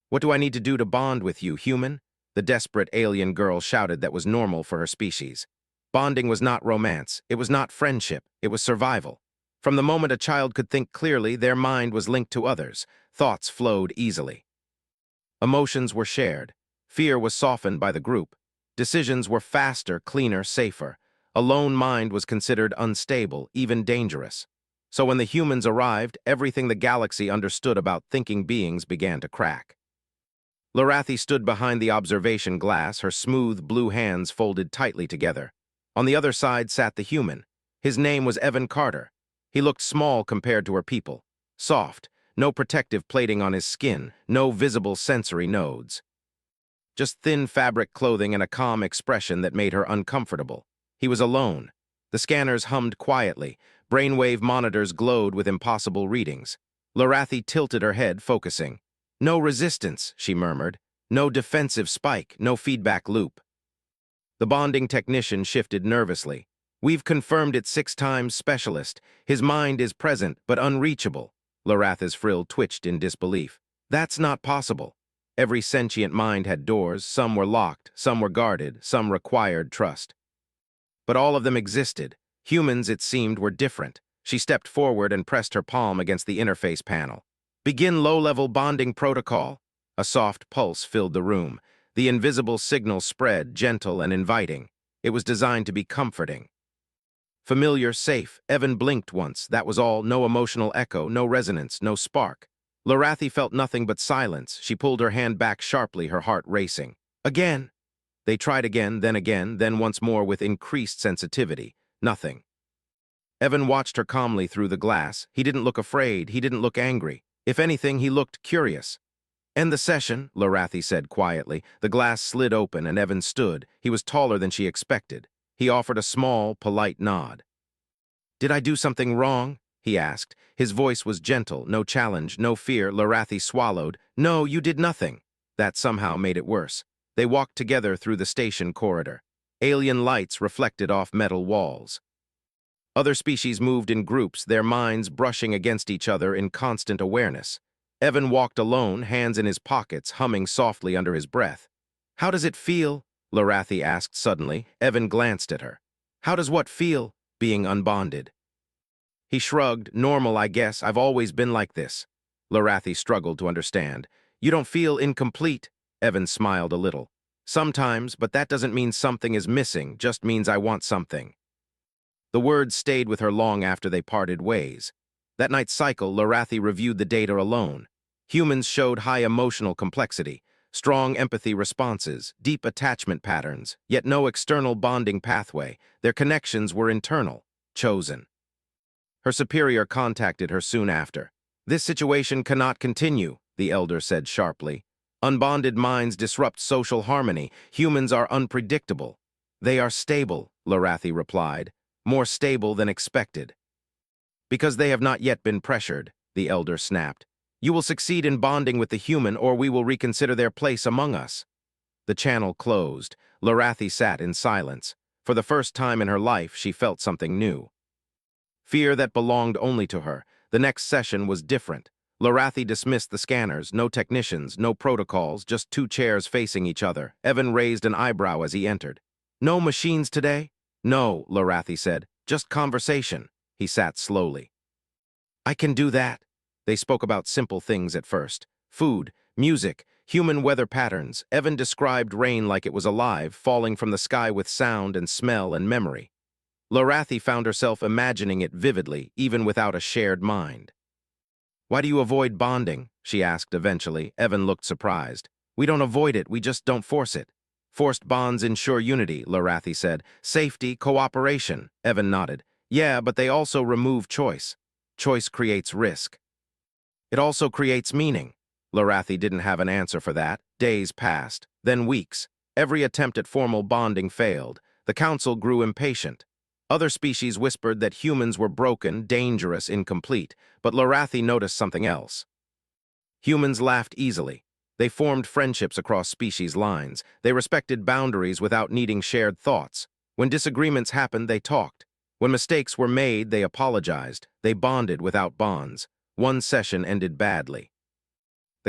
What do I need to do to bond with you, human? The desperate alien girl shouted that was normal for her species. Bonding was not romance, it was not friendship, it was survival. From the moment a child could think clearly, their mind was linked to others. Thoughts flowed easily. Emotions were shared. Fear was softened by the group. Decisions were faster, cleaner, safer. A lone mind was considered unstable, even dangerous. So when the humans arrived, everything the galaxy understood about thinking beings began to crack. Lorathi stood behind the observation glass, her smooth blue hands folded tightly together. On the other side sat the human. His name was Evan Carter. He looked small compared to her people. Soft, no protective plating on his skin, no visible sensory nodes. Just thin fabric clothing and a calm expression that made her uncomfortable. He was alone. The scanners hummed quietly. Brainwave monitors glowed with impossible readings. Lorathi tilted her head, focusing. No resistance, she murmured. No defensive spike, no feedback loop. The bonding technician shifted nervously. We've confirmed it 6 times, specialist. His mind is present, but unreachable. Lorathi's frill twitched in disbelief. That's not possible. Every sentient mind had doors, some were locked, some were guarded, some required trust. But all of them existed. Humans, it seemed, were different. She stepped forward and pressed her palm against the interface panel. Begin low-level bonding protocol. A soft pulse filled the room. The invisible signal spread, gentle and inviting. It was designed to be comforting. Familiar, safe. Evan blinked once. That was all. No emotional echo, no resonance, no spark. Lorathi felt nothing but silence. She pulled her hand back sharply, her heart racing. Again. They tried again, then once more with increased sensitivity. Nothing. Evan watched her calmly through the glass. He didn't look afraid. He didn't look angry. If anything, he looked curious. End the session, Lorathi said quietly. The glass slid open and Evan stood. He was taller than she expected. He offered a small, polite nod. Did I do something wrong? He asked. His voice was gentle, no challenge, no fear. Lorathi swallowed. No, you did nothing. That somehow made it worse. They walked together through the station corridor. Alien lights reflected off metal walls. Other species moved in groups, their minds brushing against each other in constant awareness. Evan walked alone, hands in his pockets, humming softly under his breath. How does it feel? Lorathi asked suddenly. Evan glanced at her. How does what feel? Being unbonded. He shrugged. Normal, I guess. I've always been like this. Lorathi struggled to understand. You don't feel incomplete? Evan smiled a little. Sometimes, but that doesn't mean something is missing, just means I want something. The words stayed with her long after they parted ways. That night's cycle, Lorathi reviewed the data alone. Humans showed high emotional complexity, strong empathy responses, deep attachment patterns, yet no external bonding pathway. Their connections were internal, chosen. Her superior contacted her soon after. This situation cannot continue, the elder said sharply. Unbonded minds disrupt social harmony. Humans are unpredictable. They are stable, Lorathi replied. More stable than expected. Because they have not yet been pressured, the elder snapped. You will succeed in bonding with the human, or we will reconsider their place among us. The channel closed. Lorathi sat in silence. For the first time in her life, she felt something new. Fear that belonged only to her. The next session was different. Lorathi dismissed the scanners, no technicians, no protocols, just 2 chairs facing each other. Evan raised an eyebrow as he entered. No machines today? No, Lorathi said. Just conversation. He sat slowly. I can do that. They spoke about simple things at first. Food, music, human weather patterns. Evan described rain like it was alive, falling from the sky with sound and smell and memory. Lorathi found herself imagining it vividly, even without a shared mind. Why do you avoid bonding? She asked eventually. Evan looked surprised. We don't avoid it, we just don't force it. Forced bonds ensure unity, Lorathi said. Safety, cooperation. Evan nodded. Yeah, but they also remove choice. Choice creates risk. It also creates meaning. Lorathi didn't have an answer for that. Days passed, then weeks. Every attempt at formal bonding failed. The council grew impatient. Other species whispered that humans were broken, dangerous, incomplete, but Lorathi noticed something else. Humans laughed easily. They formed friendships across species lines. They respected boundaries without needing shared thoughts. When disagreements happened, they talked. When mistakes were made, they apologized. They bonded without bonds. One session ended badly.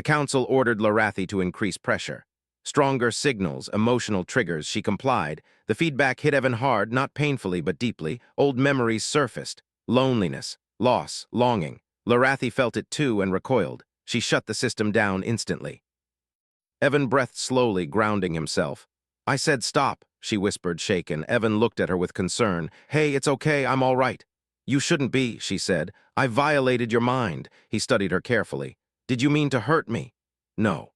The council ordered Lorathi to increase pressure. Stronger signals, emotional triggers, she complied. The feedback hit Evan hard, not painfully but deeply. Old memories surfaced. Loneliness, loss, longing. Lorathi felt it too and recoiled. She shut the system down instantly. Evan breathed slowly, grounding himself. I said stop, she whispered, shaken. Evan looked at her with concern. Hey, it's okay, I'm all right. You shouldn't be, she said. I violated your mind. He studied her carefully. Did you mean to hurt me? No.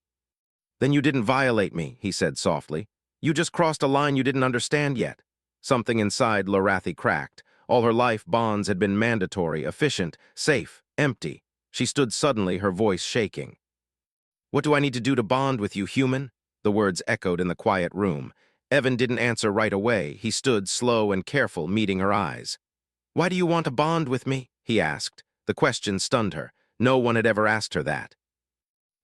Then you didn't violate me, he said softly. You just crossed a line you didn't understand yet. Something inside Lorathi cracked. All her life, bonds had been mandatory, efficient, safe, empty. She stood suddenly, her voice shaking. What do I need to do to bond with you, human? The words echoed in the quiet room. Evan didn't answer right away. He stood slow and careful, meeting her eyes. Why do you want to bond with me? He asked. The question stunned her. No one had ever asked her that.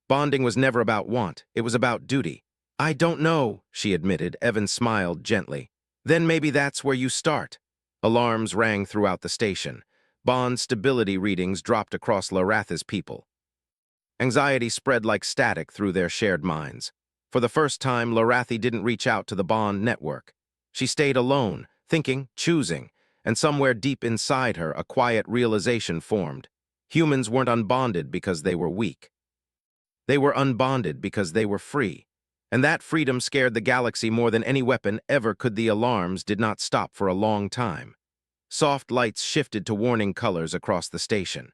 Bonding was never about want. It was about duty. I don't know, she admitted. Evan smiled gently. Then maybe that's where you start. Alarms rang throughout the station. Bond stability readings dropped across Lorathi's people. Anxiety spread like static through their shared minds. For the first time, Lorathi didn't reach out to the Bond network. She stayed alone, thinking, choosing, and somewhere deep inside her, a quiet realization formed. Humans weren't unbonded because they were weak. They were unbonded because they were free. And that freedom scared the galaxy more than any weapon ever could. The alarms did not stop for a long time. Soft lights shifted to warning colors across the station.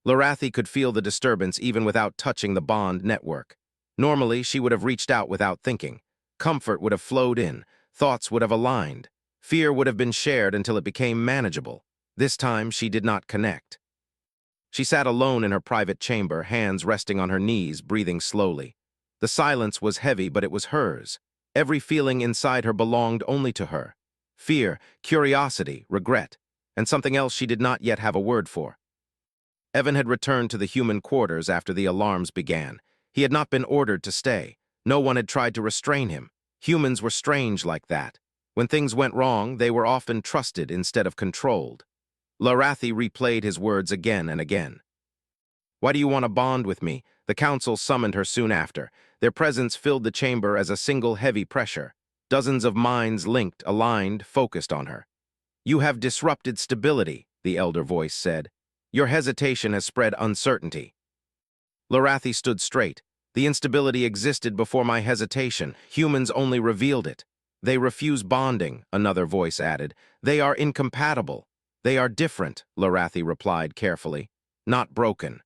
Lorathi could feel the disturbance even without touching the Bond network. Normally, she would have reached out without thinking. Comfort would have flowed in, thoughts would have aligned. Fear would have been shared until it became manageable. This time, she did not connect. She sat alone in her private chamber, hands resting on her knees, breathing slowly. The silence was heavy, but it was hers. Every feeling inside her belonged only to her. Fear, curiosity, regret, and something else she did not yet have a word for. Evan had returned to the human quarters after the alarms began. He had not been ordered to stay. No one had tried to restrain him. Humans were strange like that. When things went wrong, they were often trusted instead of controlled. Lorathi replayed his words again and again. Why do you want to bond with me? The council summoned her soon after. Their presence filled the chamber as a single heavy pressure. Dozens of minds linked, aligned, focused on her. You have disrupted stability, the elder voice said. Your hesitation has spread uncertainty. Lorathi stood straight. The instability existed before my hesitation. Humans only revealed it. They refuse bonding, another voice added. They are incompatible. They are different, Lorathi replied carefully. Not broken.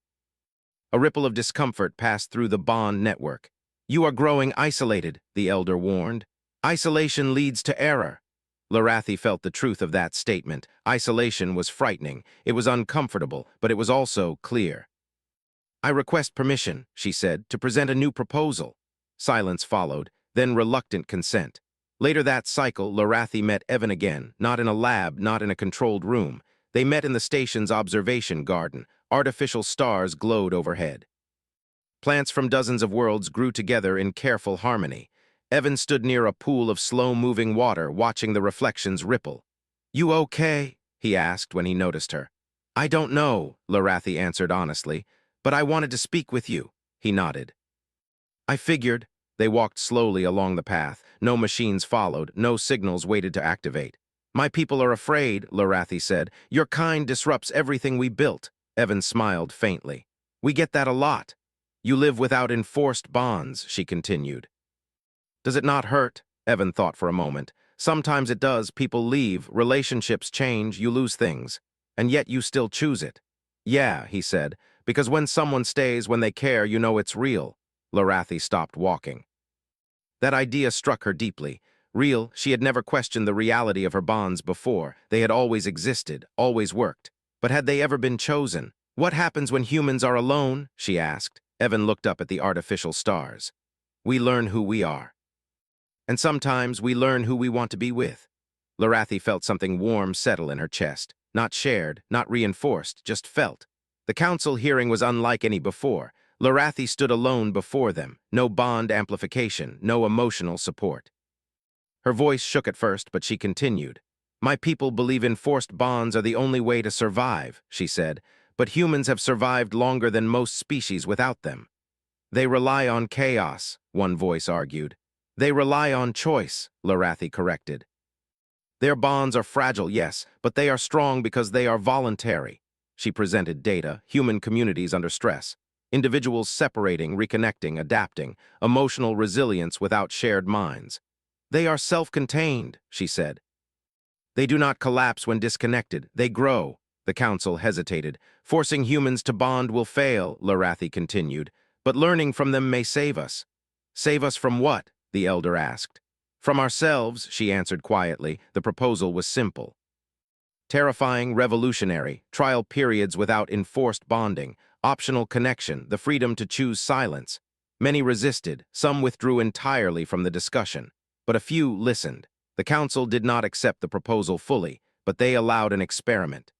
A ripple of discomfort passed through the Bond network. You are growing isolated, the elder warned. Isolation leads to error. Lorathi felt the truth of that statement. Isolation was frightening. It was uncomfortable, but it was also clear. I request permission, she said, to present a new proposal. Silence followed, then reluctant consent. Later that cycle, Lorathi met Evan again, not in a lab, not in a controlled room. They met in the station's observation garden. Artificial stars glowed overhead. Plants from dozens of worlds grew together in careful harmony. Evan stood near a pool of slow-moving water, watching the reflections ripple. You okay? He asked when he noticed her. I don't know, Lorathi answered honestly, but I wanted to speak with you. He nodded. I figured. They walked slowly along the path. No machines followed, no signals waited to activate. My people are afraid, Lorathi said. Your kind disrupts everything we built. Evan smiled faintly. We get that a lot. You live without enforced bonds, she continued. Does it not hurt? Evan thought for a moment. Sometimes it does. People leave, relationships change, you lose things. And yet you still choose it. Yeah, he said, because when someone stays, when they care, you know it's real. Lorathi stopped walking. That idea struck her deeply. Real, she had never questioned the reality of her bonds before. They had always existed, always worked. But had they ever been chosen? What happens when humans are alone? She asked. Evan looked up at the artificial stars. We learn who we are. And sometimes we learn who we want to be with. Lorathi felt something warm settle in her chest. Not shared, not reinforced, just felt. The council hearing was unlike any before. Lorathi stood alone before them. No bond amplification, no emotional support. Her voice shook at first, but she continued. My people believe enforced bonds are the only way to survive, she said, but humans have survived longer than most species without them. They rely on chaos, one voice argued. They rely on choice, Larathi corrected. Their bonds are fragile, yes, but they are strong because they are voluntary. She presented data, human communities under stress, individuals separating, reconnecting, adapting, emotional resilience without shared minds. They are self-contained, she said. They do not collapse when disconnected, they grow. The council hesitated. Forcing humans to bond will fail, Larathi continued, but learning from them may save us. Save us from what? The elder asked. From ourselves, she answered quietly. The proposal was simple. Terrifying, revolutionary, trial periods without enforced bonding, optional connection, the freedom to choose silence. Many resisted, some withdrew entirely from the discussion, but a few listened. The council did not accept the proposal fully, but they allowed an experiment.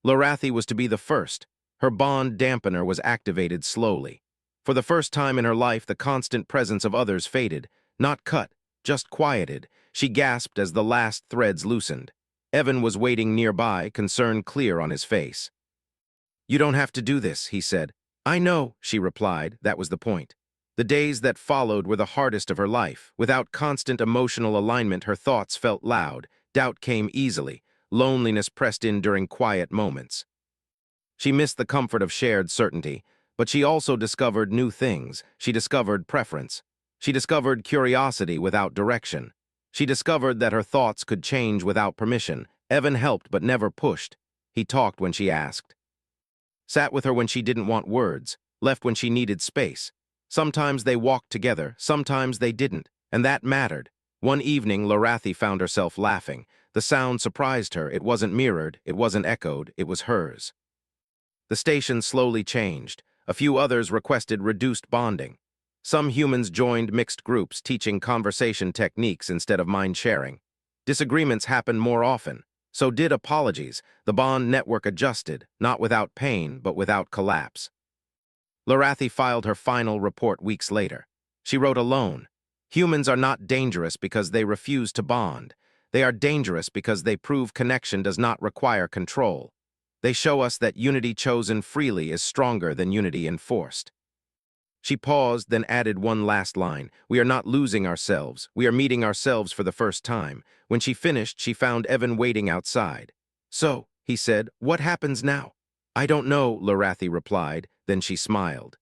Larathi was to be the first. Her bond dampener was activated slowly. For the first time in her life, the constant presence of others faded, not cut, just quieted. She gasped as the last threads loosened. Evan was waiting nearby, concern clear on his face. "You don't have to do this," he said. "I know," she replied. That was the point. The days that followed were the hardest of her life. Without constant emotional alignment, her thoughts felt loud. Doubt came easily. Loneliness pressed in during quiet moments. She missed the comfort of shared certainty, but she also discovered new things. She discovered preference. She discovered curiosity without direction. She discovered that her thoughts could change without permission. Evan helped but never pushed. He talked when she asked. Sat with her when she didn't want words, left when she needed space. Sometimes they walked together, sometimes they didn't, and that mattered. One evening, Larathi found herself laughing. The sound surprised her. It wasn't mirrored, it wasn't echoed, it was hers. The station slowly changed. A few others requested reduced bonding. Some humans joined mixed groups, teaching conversation techniques instead of mind-sharing. Disagreements happened more often. So did apologies. The bond network adjusted, not without pain, but without collapse. Larathi filed her final report weeks later. She wrote alone. Humans are not dangerous because they refuse to bond. They are dangerous because they prove connection does not require control. They show us that unity chosen freely is stronger than unity enforced. She paused, then added one last line. We are not losing ourselves. We are meeting ourselves for the first time. When she finished, she found Evan waiting outside. "So," he said, "what happens now?" "I don't know," Larathi replied. Then she smiled.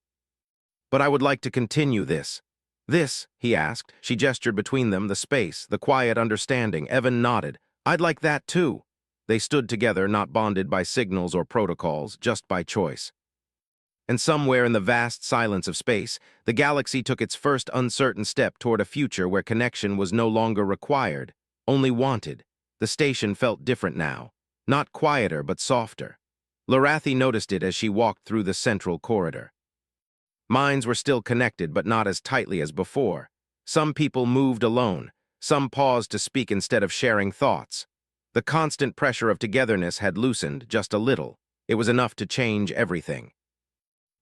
"But I would like to continue this." "This?" he asked. She gestured between them, the space, the quiet understanding. Evan nodded. "I'd like that too." They stood together, not bonded by signals or protocols, just by choice. And somewhere in the vast silence of space, the galaxy took its first uncertain step toward a future where connection was no longer required, only wanted. The station felt different now, not quieter but softer. Larathi noticed it as she walked through the central corridor. Minds were still connected but not as tightly as before. Some people moved alone, some paused to speak instead of sharing thoughts. The constant pressure of togetherness had loosened just a little. It was enough to change everything.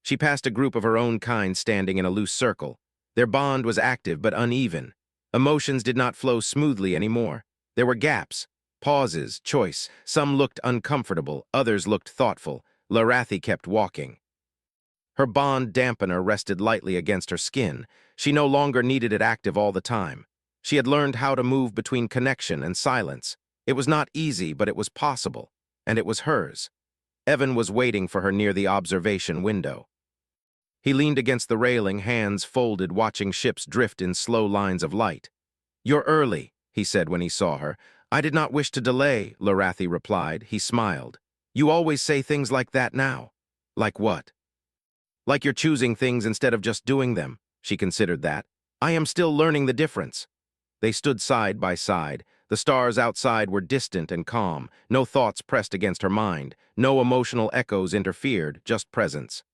She passed a group of her own kind standing in a loose circle. Their bond was active but uneven. Emotions did not flow smoothly anymore. There were gaps, pauses, choice. Some looked uncomfortable, others looked thoughtful. Larathi kept walking. Her bond dampener rested lightly against her skin. She no longer needed it active all the time. She had learned how to move between connection and silence. It was not easy, but it was possible, and it was hers. Evan was waiting for her near the observation window. He leaned against the railing, hands folded, watching ships drift in slow lines of light. "You're early," he said when he saw her. "I did not wish to delay," Larathi replied. He smiled. "You always say things like that now." "Like what?" "Like you're choosing things instead of just doing them." She considered that. "I am still learning the difference." They stood side by side. The stars outside were distant and calm. No thoughts pressed against her mind. No emotional echoes interfered, just presence.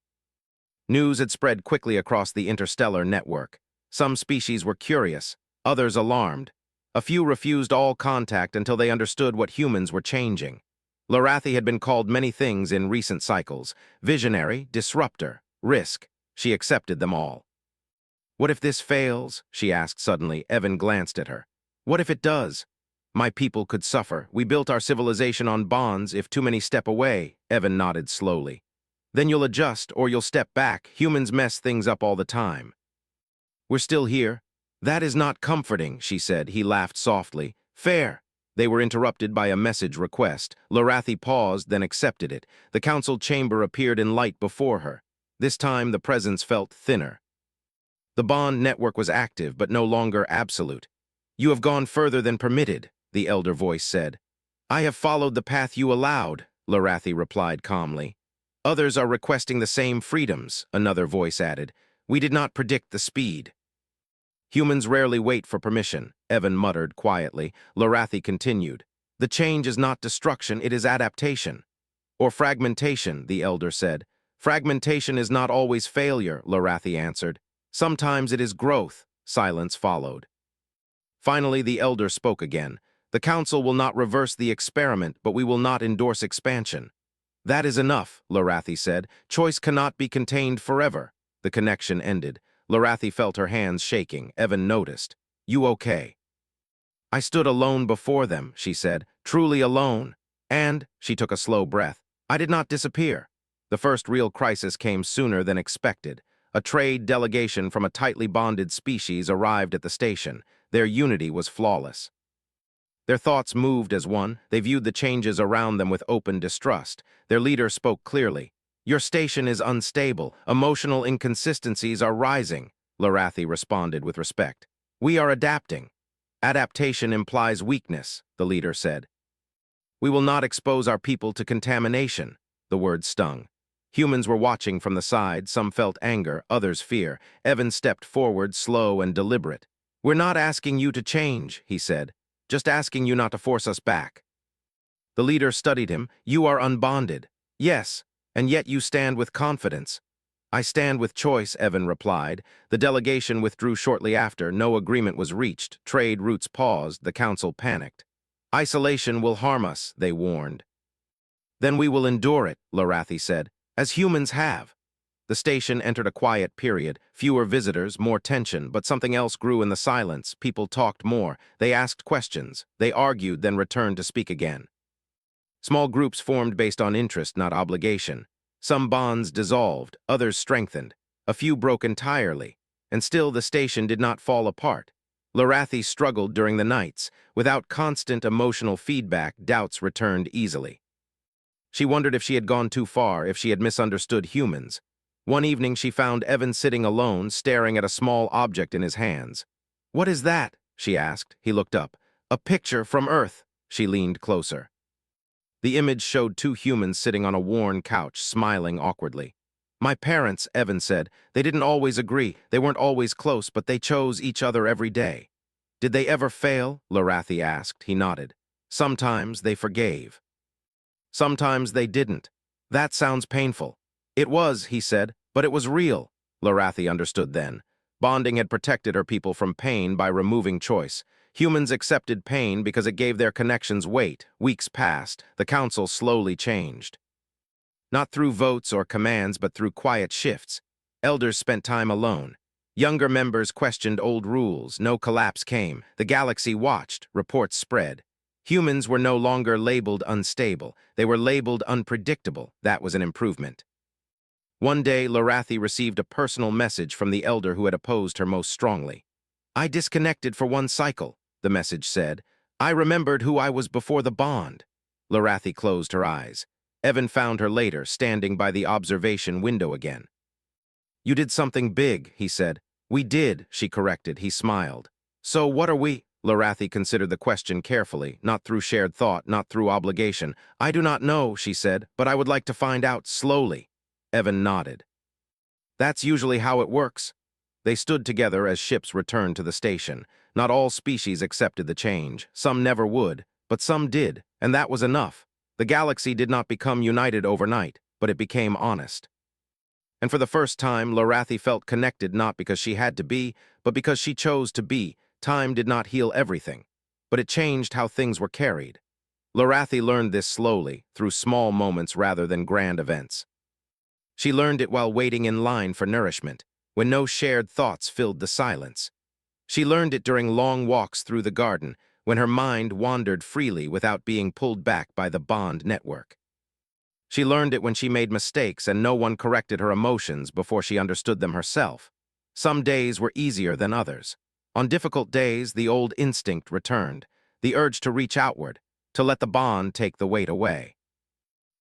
News had spread quickly across the interstellar network. Some species were curious, others alarmed. A few refused all contact until they understood what humans were changing. Larathi had been called many things in recent cycles: visionary, disruptor, risk. She accepted them all. "What if this fails?" she asked suddenly. Evan glanced at her. "What if it does?" "My people could suffer. We built our civilization on bonds. If too many step away," Evan nodded slowly. Then you'll adjust or you'll step back. Humans mess things up all the time. We're still here. That is not comforting, she said. He laughed softly. Fair. They were interrupted by a message request. Lorathi paused, then accepted it. The council chamber appeared in light before her. This time, the presence felt thinner. The bond network was active, but no longer absolute. You have gone further than permitted, the elder voice said. I have followed the path you allowed, Lorathi replied calmly. Others are requesting the same freedoms, another voice added. We did not predict the speed. Humans rarely wait for permission, Evan muttered quietly. Lorathi continued. The change is not destruction, it is adaptation. Or fragmentation, the elder said. Fragmentation is not always failure, Lorathi answered. Sometimes it is growth. Silence followed. Finally, the elder spoke again. The council will not reverse the experiment, but we will not endorse expansion. That is enough, Lorathi said. Choice cannot be contained forever. The connection ended. Lorathi felt her hands shaking. Evan noticed. You okay? I stood alone before them, she said. Truly alone. And, she took a slow breath, I did not disappear. The first real crisis came sooner than expected. A trade delegation from a tightly bonded species arrived at the station. Their unity was flawless. Their thoughts moved as one. They viewed the changes around them with open distrust. Their leader spoke clearly. Your station is unstable. Emotional inconsistencies are rising, Lorathi responded with respect. We are adapting. Adaptation implies weakness, the leader said. We will not expose our people to contamination, the words stung. Humans were watching from the side. Some felt anger, others fear. Evan stepped forward, slow and deliberate. We're not asking you to change, he said. Just asking you not to force us back. The leader studied him. You are unbonded. Yes. And yet you stand with confidence. I stand with choice, Evan replied. The delegation withdrew shortly after. No agreement was reached. Trade routes paused. The council panicked. Isolation will harm us, they warned. Then we will endure it, Lorathi said, as humans have. The station entered a quiet period. Fewer visitors, more tension, but something else grew in the silence. People talked more. They asked questions. They argued, then returned to speak again. Small groups formed based on interest, not obligation. Some bonds dissolved, others strengthened. A few broke entirely. And still the station did not fall apart. Lorathi struggled during the nights. Without constant emotional feedback, doubts returned easily. She wondered if she had gone too far, if she had misunderstood humans. One evening she found Evan sitting alone, staring at a small object in his hands. What is that? She asked. He looked up. A picture from Earth. She leaned closer. The image showed two humans sitting on a worn couch, smiling awkwardly. My parents, Evan said, they didn't always agree. They weren't always close, but they chose each other every day. Did they ever fail? Lorathi asked. He nodded. Sometimes they forgave. Sometimes they didn't. That sounds painful. It was, he said, but it was real. Lorathi understood then. Bonding had protected her people from pain by removing choice. Humans accepted pain because it gave their connections weight. Weeks passed. The council slowly changed. Not through votes or commands, but through quiet shifts. Elders spent time alone. Younger members questioned old rules. No collapse came. The galaxy watched. Reports spread. Humans were no longer labeled unstable. They were labeled unpredictable. That was an improvement. One day, Lorathi received a personal message from the elder who had opposed her most strongly. I disconnected for one cycle, the message said. I remembered who I was before the bond. Lorathi closed her eyes. Evan found her later, standing by the observation window again. You did something big, he said. We did, she corrected. He smiled. So what are we? Lorathi considered the question carefully, not through shared thought, not through obligation. I do not know, she said, but I would like to find out slowly. Evan nodded. That's usually how it works. They stood together as ships returned to the station. Not all species accepted the change. Some never would, but some did, and that was enough. The galaxy did not become united overnight, but it became honest. And for the first time, Lorathi felt connected not because she had to be, but because she chose to be. Time did not heal everything, but it changed how things were carried. Lorathi learned this slowly, through small moments rather than grand events. She learned it while waiting in line for nourishment, when no shared thoughts filled the silence. She learned it during long walks through the garden, when her mind wandered freely without being pulled back by the bond network. She learned it when she made mistakes and no one corrected her emotions before she understood them herself. Some days were easier than others. On difficult days, the old instinct returned, the urge to reach outward, to let the bond take the weight away.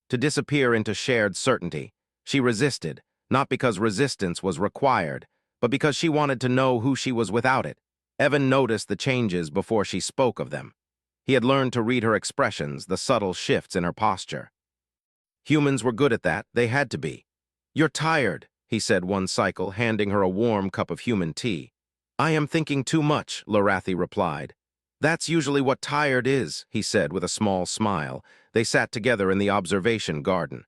To disappear into shared certainty, she resisted, not because resistance was required, but because she wanted to know who she was without it. Evan noticed the changes before she spoke of them. He had learned to read her expressions, the subtle shifts in her posture. Humans were good at that, they had to be. "You're tired," he said one cycle, handing her a warm cup of human tea. "I am thinking too much," Lorathi replied. "That's usually what tired is," he said with a small smile. They sat together in the observation garden.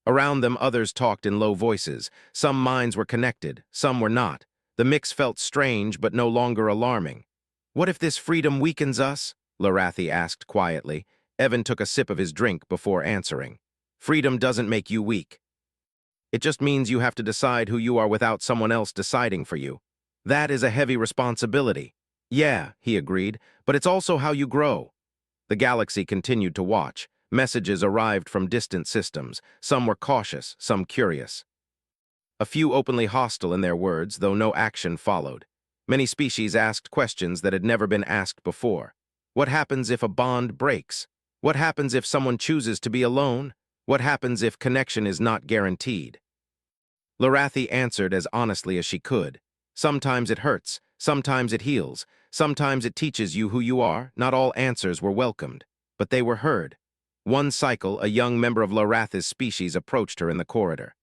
Around them, others talked in low voices. Some minds were connected, some were not. The mix felt strange but no longer alarming. "What if this freedom weakens us?" Lorathi asked quietly. Evan took a sip of his drink before answering. "Freedom doesn't make you weak. It just means you have to decide who you are without someone else deciding for you. That is a heavy responsibility." "Yeah," he agreed, "but it's also how you grow." The galaxy continued to watch. Messages arrived from distant systems. Some were cautious, some curious. A few openly hostile in their words, though no action followed. Many species asked questions that had never been asked before. What happens if a bond breaks? What happens if someone chooses to be alone? What happens if connection is not guaranteed? Lorathi answered as honestly as she could. Sometimes it hurts, sometimes it heals, sometimes it teaches you who you are. Not all answers were welcomed, but they were heard. One cycle, a young member of Lorathi's species approached her in the corridor.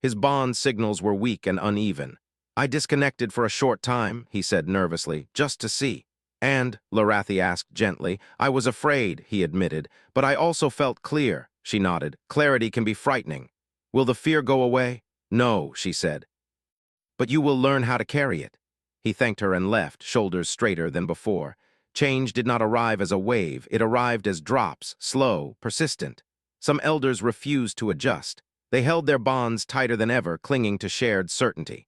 His bond signals were weak and uneven. "I disconnected for a short time," he said nervously, "just to see." "And," Lorathi asked gently, "I was afraid," he admitted, "but I also felt clear." She nodded. "Clarity can be frightening. Will the fear go away?" "No," she said. "But you will learn how to carry it." He thanked her and left, shoulders straighter than before. Change did not arrive as a wave, it arrived as drops, slow, persistent. Some elders refused to adjust. They held their bonds tighter than ever, clinging to shared certainty.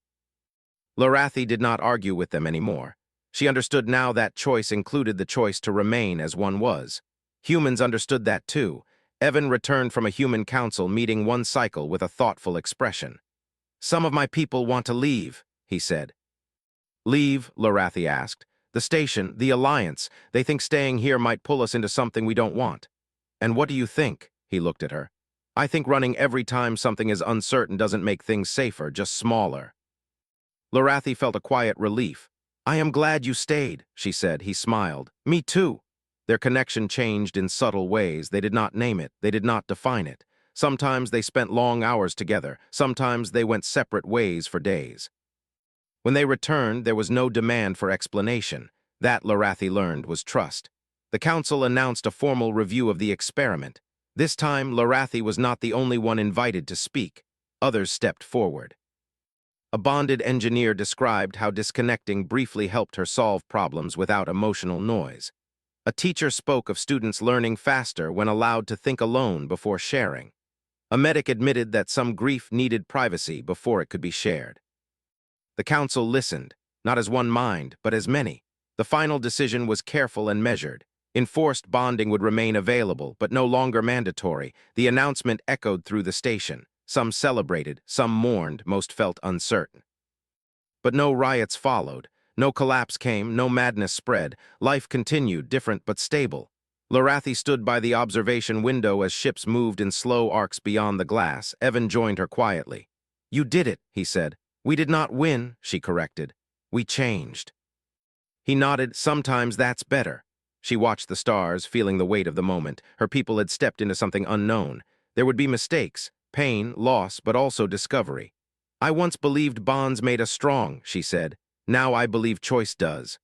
Lorathi did not argue with them anymore. She understood now that choice included the choice to remain as one was. Humans understood that too. Evan returned from a human council meeting one cycle with a thoughtful expression. "Some of my people want to leave," he said. "Leave?" Lorathi asked. "The station, the alliance. They think staying here might pull us into something we don't want." "And what do you think?" He looked at her. "I think running every time something is uncertain doesn't make things safer, just smaller." Lorathi felt a quiet relief. "I am glad you stayed," she said. He smiled. "Me too." Their connection changed in subtle ways. They did not name it. They did not define it. Sometimes they spent long hours together. Sometimes they went separate ways for days. When they returned, there was no demand for explanation. That, Lorathi learned, was trust. The council announced a formal review of the experiment. This time, Lorathi was not the only one invited to speak. Others stepped forward. A bonded engineer described how disconnecting briefly helped her solve problems without emotional noise. A teacher spoke of students learning faster when allowed to think alone before sharing. A medic admitted that some grief needed privacy before it could be shared. The council listened, not as one mind, but as many. The final decision was careful and measured. Enforced bonding would remain available, but no longer mandatory. The announcement echoed through the station. Some celebrated, some mourned, most felt uncertain. But no riots followed. No collapse came, no madness spread. Life continued, different but stable. Lorathi stood by the observation window as ships moved in slow arcs beyond the glass. Evan joined her quietly. "You did it," he said. "We did not win," she corrected. "We changed." He nodded. "Sometimes that's better." She watched the stars, feeling the weight of the moment. Her people had stepped into something unknown. There would be mistakes, pain, loss, but also discovery. "I once believed bonds made us strong," she said. "Now I believe choice does."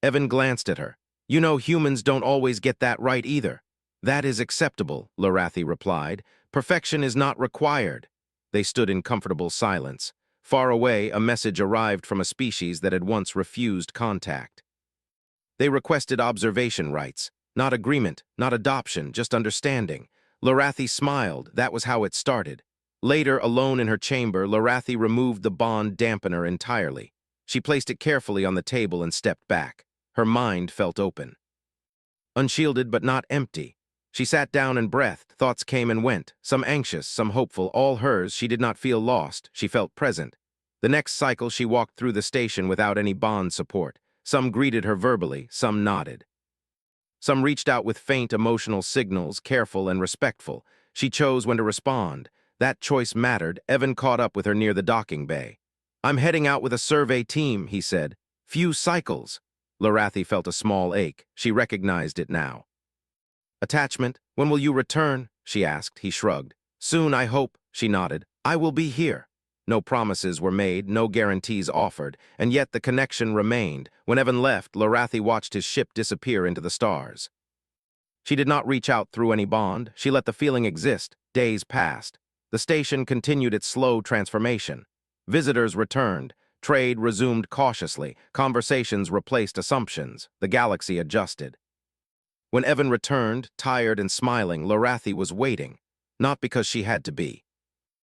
Evan glanced at her. "You know, humans don't always get that right either." "That is acceptable," Lorathi replied. "Perfection is not required." They stood in comfortable silence. Far away, a message arrived from a species that had once refused contact. They requested observation rights. Not agreement, not adoption, just understanding. Lorathi smiled. That was how it started. Later, alone in her chamber, Lorathi removed the bond dampener entirely. She placed it carefully on the table and stepped back. Her mind felt open. Unshielded but not empty. She sat down and breathed. Thoughts came and went, some anxious, some hopeful, all hers. She did not feel lost. She felt present. The next cycle, she walked through the station without any bond support. Some greeted her verbally, some nodded. Some reached out with faint emotional signals, careful and respectful. She chose when to respond. That choice mattered. Evan caught up with her near the docking bay. "I'm heading out with a survey team," he said. "Few cycles." Lorathi felt a small ache. She recognized it now. "Attachment, when will you return?" she asked. He shrugged. "Soon, I hope," she nodded. "I will be here." No promises were made, no guarantees offered, and yet the connection remained. When Evan left, Lorathi watched his ship disappear into the stars. She did not reach out through any bond. She let the feeling exist. Days passed. The station continued its slow transformation. Visitors returned. Trade resumed cautiously. Conversations replaced assumptions. The galaxy adjusted. When Evan returned, tired and smiling, Lorathi was waiting. Not because she had to be.